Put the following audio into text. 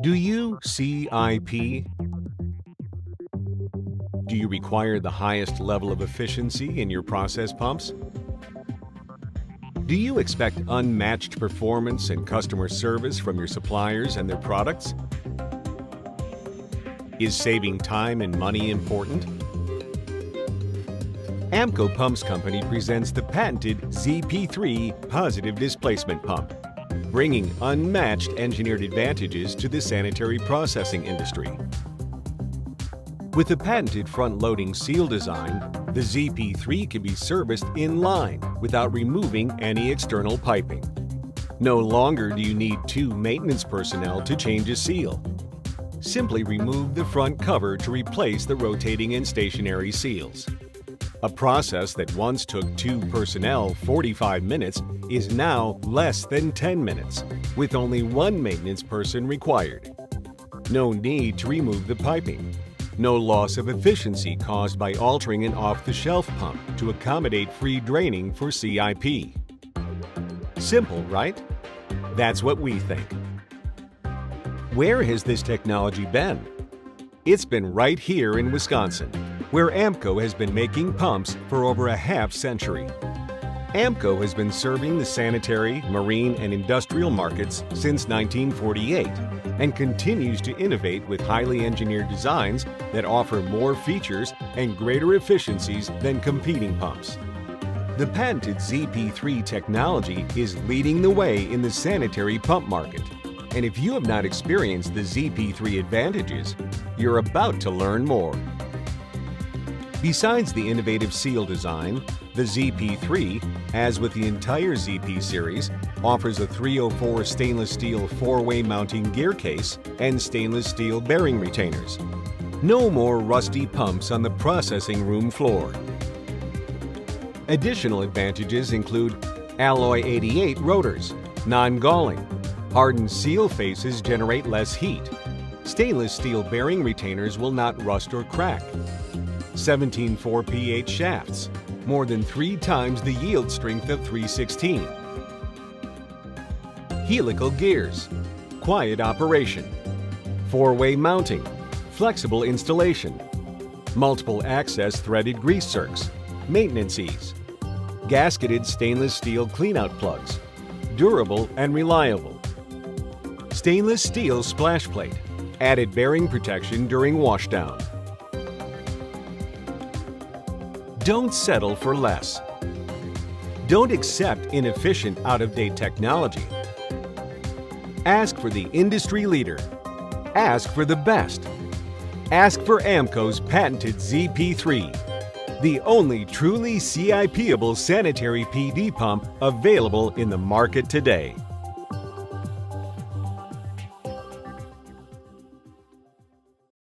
Do you CIP? Do you require the highest level of efficiency in your process pumps? Do you expect unmatched performance and customer service from your suppliers and their products? Is saving time and money important? Ampco Pumps Company presents the patented ZP3 positive displacement pump, bringing unmatched engineered advantages to the sanitary processing industry. With the patented front-loading seal design, the ZP3 can be serviced inline without removing any external piping. No longer do you need two maintenance personnel to change a seal. Simply remove the front cover to replace the rotating and stationary seals. A process that once took two personnel 45 minutes is now less than 10 minutes, with only one maintenance person required. No need to remove the piping. No loss of efficiency caused by altering an off-the-shelf pump to accommodate free draining for CIP. Simple, right? That's what we think. Where has this technology been? It's been right here in Wisconsin, where Ampco has been making pumps for over a half-century. Ampco has been serving the sanitary, marine, and industrial markets since 1948 and continues to innovate with highly engineered designs that offer more features and greater efficiencies than competing pumps. The patented ZP3 technology is leading the way in the sanitary pump market. And if you have not experienced the ZP3 advantages, you're about to learn more. Besides the innovative seal design, the ZP3, as with the entire ZP series, offers a 304 stainless steel four-way mounting gear case and stainless steel bearing retainers. No more rusty pumps on the processing room floor. Additional advantages include alloy 88 rotors, non-galling, hardened seal faces generate less heat, stainless steel bearing retainers will not rust or crack, 17.4 pH shafts, more than 3 times the yield strength of 316. Helical gears, quiet operation, 4-way mounting, flexible installation, multiple access threaded grease zerks, maintenance ease, gasketed stainless steel cleanout plugs, durable and reliable, stainless steel splash plate, added bearing protection during washdown. Don't settle for less. Don't accept inefficient, out-of-date technology. Ask for the industry leader. Ask for the best. Ask for Ampco's patented ZP3, the only truly CIPable sanitary PD pump available in the market today.